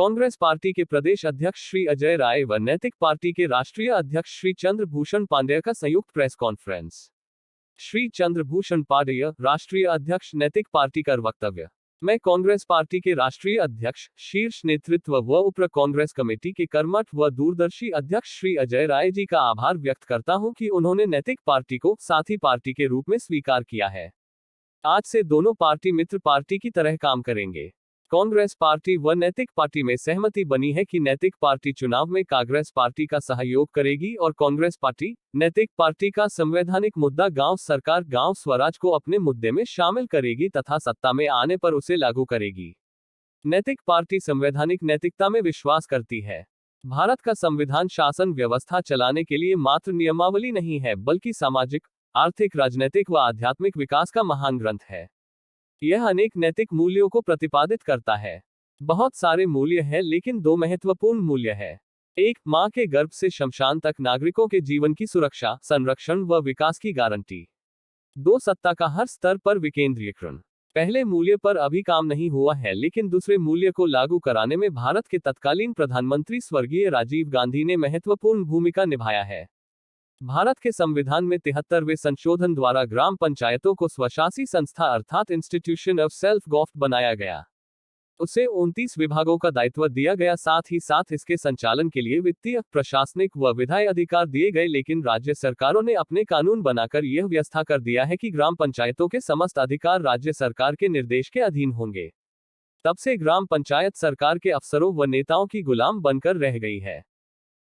Congress party के प्रदेश अध्यक्ष श्री अजय राय व नैतिक पार्टी के राष्ट्रीय अध्यक्ष श्री चंद्रभूषण पांडेय का संयुक्त प्रेस कॉन्फ्रेंस। श्री चंद्रभूषण पांडेय, राष्ट्रीय अध्यक्ष नैतिक पार्टी का वक्तव्य। मैं कांग्रेस पार्टी के राष्ट्रीय अध्यक्ष, शीर्ष नेतृत्व व उप कांग्रेस कमेटी के कर्मठ व दूरदर्शी अध्यक्ष श्री अजय राय जी का आभार व्यक्त करता हूं कि उन्होंने नैतिक पार्टी को साथी पार्टी के रूप में स्वीकार किया है। आज से दोनों पार्टी मित्र पार्टी की तरह काम करेंगे। कांग्रेस पार्टी व नैतिक पार्टी में सहमति बनी है कि नैतिक पार्टी चुनाव में कांग्रेस पार्टी का सहयोग करेगी और कांग्रेस पार्टी नैतिक पार्टी का संवैधानिक मुद्दा गांव सरकार गांव स्वराज को अपने मुद्दे में शामिल करेगी तथा सत्ता में आने पर उसे लागू करेगी। नैतिक पार्टी संवैधानिक नैतिकता में विश्वास करती है। भारत का संविधान शासन व्यवस्था चलाने के लिए मात्र नियमावली नहीं है, बल्कि सामाजिक, आर्थिक, राजनीतिक व आध्यात्मिक विकास का महान ग्रंथ है। यह अनेक नैतिक मूल्यों को प्रतिपादित करता है। बहुत सारे मूल्य हैं, लेकिन दो महत्वपूर्ण मूल्य है। एक, मां के गर्भ से शमशान तक नागरिकों के जीवन की सुरक्षा, संरक्षण व विकास की गारंटी। दो, सत्ता का हर स्तर पर विकेंद्रीकरण। पहले मूल्य पर अभी काम नहीं हुआ है, लेकिन दूसरे मूल्य को लागू कराने में भारत के तत्कालीन प्रधानमंत्री स्वर्गीय राजीव गांधी ने महत्वपूर्ण भूमिका निभाया है। भारत के संविधान में 73वें संशोधन द्वारा ग्राम पंचायतों को स्वशासी संस्था अर्थात इंस्टीट्यूशन ऑफ सेल्फ गवर्नमेंट बनाया गया। उसे 29 विभागों का दायित्व दिया गया। साथ ही साथ इसके संचालन के लिए वित्तीय, प्रशासनिक व विधायी अधिकार दिए गए, लेकिन राज्य सरकारों ने अपने कानून बनाकर यह व्यवस्था कर दिया है कि ग्राम पंचायतों के समस्त अधिकार राज्य सरकार के निर्देश के अधीन होंगे। तब से ग्राम पंचायत सरकार के अफसरों व नेताओं की गुलाम बनकर रह गई है।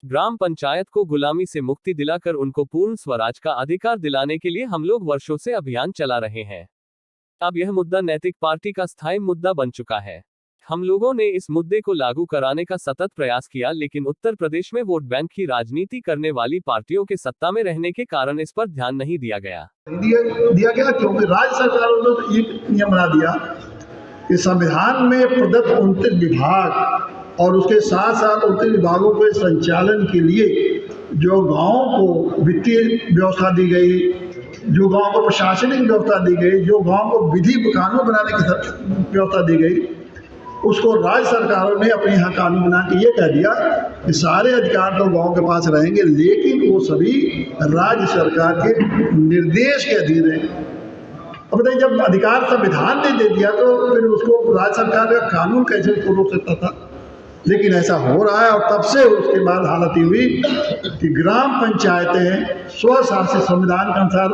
ग्राम पंचायत को गुलामी से मुक्ति दिलाकर उनको पूर्ण स्वराज का अधिकार दिलाने के लिए हम लोग वर्षों से अभियान चला रहे हैं। अब यह मुद्दा नैतिक पार्टी का स्थायी मुद्दा बन चुका है। हम लोगों ने इस मुद्दे को लागू कराने का सतत प्रयास किया, लेकिन उत्तर प्रदेश में वोट बैंक की राजनीति करने वाली पार्टियों के सत्ता में रहने के कारण इस पर ध्यान नहीं दिया गया। क्योंकि राज्य सरकारों ने एक नियम बना दिया कि संविधान में प्रदत्त 29 विभाग और उसके साथ साथ 29 विभागों के संचालन के लिए जो गाँव को वित्तीय व्यवस्था दी गई, जो गाँव को प्रशासनिक व्यवस्था दी गई, जो गाँव को विधि कानून बनाने की व्यवस्था दी गई, उसको राज्य सरकारों ने अपने यहाँ कानून बना के ये कह दिया कि सारे अधिकार तो गाँव के पास रहेंगे, लेकिन वो सभी राज्य सरकार के निर्देश के अधीन है। अब बताइए, जब अधिकार संविधान ने दे दिया तो फिर उसको राज्य सरकार का कानून कैसे उसको रोक सकता था? लेकिन ऐसा हो रहा है। और तब से उसके बाद हालत ये हुई कि ग्राम पंचायतें स्वशासित संविधान के अनुसार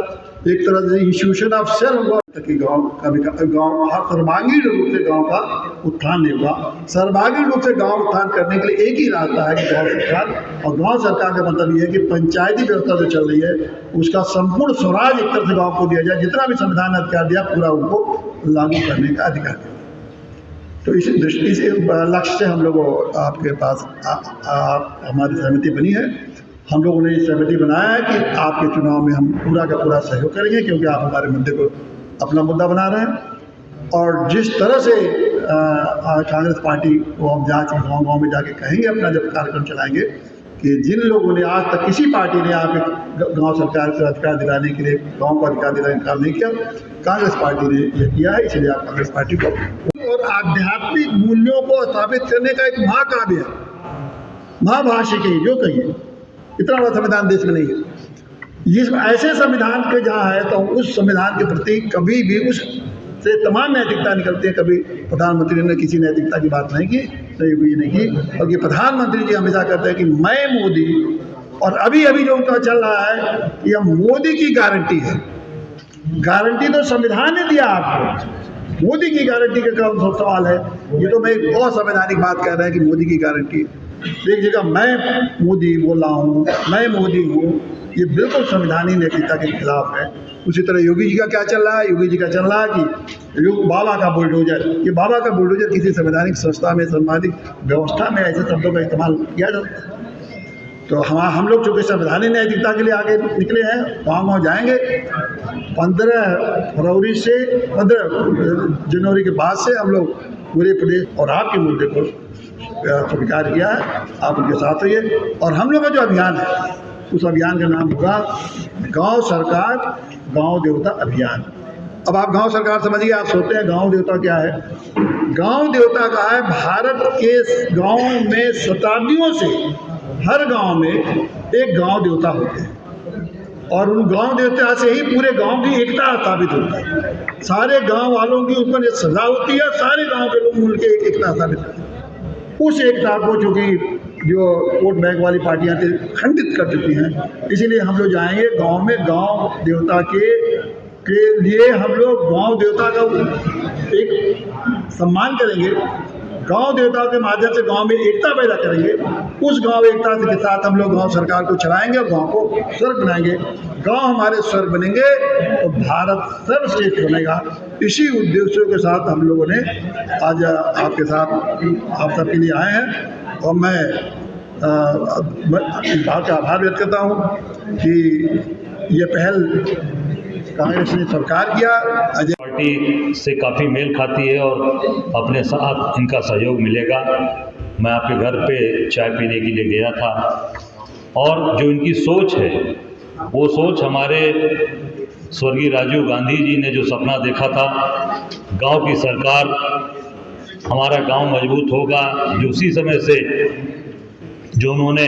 एक तरह से इंस्टीट्यूशन ऑफ सेल्फ गवर्नमेंट की गाँव सर्वांगीण रूप से गाँव का उत्थान नहीं हुआ। सर्वांगीण रूप से गाँव उत्थान करने के लिए एक ही रास्ता है कि गाँव सरकार, और गाँव सरकार का मतलब ये है कि पंचायती व्यवस्था जो चल रही है उसका संपूर्ण स्वराज एक तरह से गाँव को दिया जाए। जितना भी संविधान ने अधिकार दिया पूरा उनको लागू करने का अधिकार दिया। तो इस दृष्टि से लक्ष्य से हम लोगों आपके पास हमारी सहमति बनी है। हम लोगों ने सहमति बनाया है कि आपके चुनाव में हम पूरा का पूरा सहयोग करेंगे, क्योंकि आप हमारे मुद्दे को अपना मुद्दा बना रहे हैं। और जिस तरह से कांग्रेस पार्टी को हम गाँव गाँव में जाके कहेंगे, अपना जब कार्यक्रम चलाएंगे कि जिन लोगों ने आज तक किसी पार्टी ने आपके गांव सरकार को अधिकार दिलाने के लिए, गांव को अधिकार दिलाने का काम नहीं किया, कांग्रेस पार्टी ने यह किया है। इसलिए आप कांग्रेस पार्टी को और आध्यात्मिक मूल्यों को स्थापित करने का एक महाकाव्य है, महाभाष्य के जो कहिए, इतना बड़ा संविधान देश में नहीं है। जिस ऐसे संविधान के जहाँ है तो उस संविधान के प्रति कभी भी उससे तमाम नैतिकता निकलती है। कभी प्रधानमंत्री ने किसी नैतिकता की बात नहीं की, नहीं की। और ये प्रधानमंत्री जी हमेशा कहते हैं कि मैं मोदी, और अभी अभी जो उनका चल रहा है यह मोदी की गारंटी है। गारंटी तो संविधान ने दिया आपको, मोदी की गारंटी का क्या सवाल है? ये तो मैं एक बहुत संवैधानिक बात कह रहा है कि मोदी की गारंटी। एक जगह मैं मोदी बोला हूँ, मैं मोदी हूँ, ये बिल्कुल संवैधानिक नैतिकता के खिलाफ है। उसी तरह योगी जी का क्या चल रहा है? योगी जी का चल रहा है कि बाबा का बुलडोजर। ये बाबा का बुलडोजर किसी संवैधानिक संस्था में, संवैधानिक व्यवस्था में ऐसे शब्दों का इस्तेमाल किया जाता है। तो हम लोग चूँकि संवैधानिक नैतिकता के लिए आगे निकले हैं, गाँव जाएंगे। 15 फरवरी से 15 जनवरी के बाद से हम लोग पूरे प्रदेश और आपके मुद्दे को स्वीकार किया है। आप उनके साथ रहिए। और हम लोग का जो अभियान है उस अभियान का नाम होगा गांव सरकार गांव देवता अभियान। अब आप गांव सरकार समझिए, आप सोचते हैं गांव देवता क्या है। गांव देवता का है भारत के गांव में शताब्दियों से हर गांव में एक गांव देवता होते हैं और उन गांव देवता से ही पूरे गांव की एकता स्थापित होती है। सारे गांव वालों की ऊपर एक सजा होती है, सारे गांव के लोग मिलकर एक एकता स्थापित करते हैं। उस एकता को चूंकि जो वोट बैंक वाली पार्टियां थी खंडित कर चुकी हैं, इसीलिए हम लोग जाएंगे गांव में, गांव देवता के लिए हम लोग गांव देवता का एक सम्मान करेंगे, गांव देवता के माध्यम से गांव में एकता पैदा करेंगे। उस गांव एकता के साथ हम लोग गांव सरकार को चलाएंगे और गांव को स्वर्ग बनाएंगे। गांव हमारे स्वर्ग बनेंगे तो भारत सर्वश्रेष्ठ बनेगा। इसी उद्देश्यों के साथ हम लोगों ने आज आपके साथ आप सबके लिए आए हैं और मैं इस बात का आभार व्यक्त करता हूँ कि ये पहल कांग्रेस ने सरकार किया। अजय पार्टी से काफ़ी मेल खाती है और अपने साथ इनका सहयोग मिलेगा। मैं आपके घर पे चाय पीने के लिए गया था और जो इनकी सोच है वो सोच हमारे स्वर्गीय राजीव गांधी जी ने जो सपना देखा था, गांव की सरकार, हमारा गांव मजबूत होगा, जो उसी समय से जो उन्होंने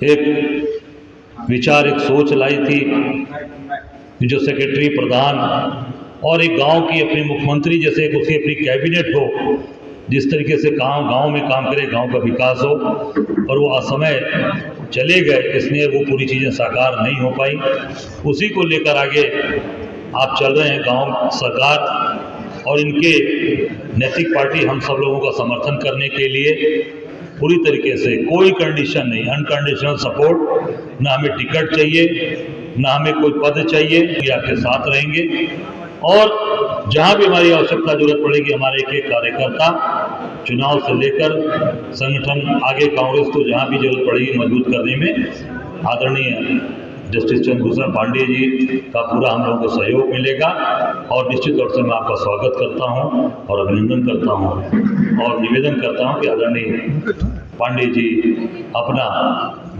एक विचार, एक सोच लाई थी, जो सेक्रेटरी, प्रधान और एक गांव की अपनी मुख्यमंत्री जैसे एक उसकी अपनी कैबिनेट हो, जिस तरीके से गांव में काम करे, गांव का विकास हो, और वो असमय चले गए, इसलिए वो पूरी चीज़ें साकार नहीं हो पाई। उसी को लेकर आगे आप चल रहे हैं गांव सरकार, और इनके नैतिक पार्टी हम सब लोगों का समर्थन करने के लिए पूरी तरीके से, कोई कंडीशन नहीं, अनकंडीशनल सपोर्ट। ना हमें टिकट चाहिए, ना हमें कोई पद चाहिए, ये आपके साथ रहेंगे और जहां भी हमारी आवश्यकता जरूरत पड़ेगी, हमारे एक एक कार्यकर्ता चुनाव से लेकर संगठन आगे कांग्रेस को जहां भी जरूरत पड़ेगी मजबूत करने में आदरणीय जस्टिस चंद्रभूषण पांडेय जी का पूरा हम लोगों को सहयोग मिलेगा। और निश्चित तौर से मैं आपका स्वागत करता हूं और अभिनंदन करता हूं और निवेदन करता हूं कि आदरणीय पांडेय जी अपना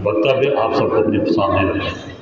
वक्तव्य आप सबको अपने सामने रखें।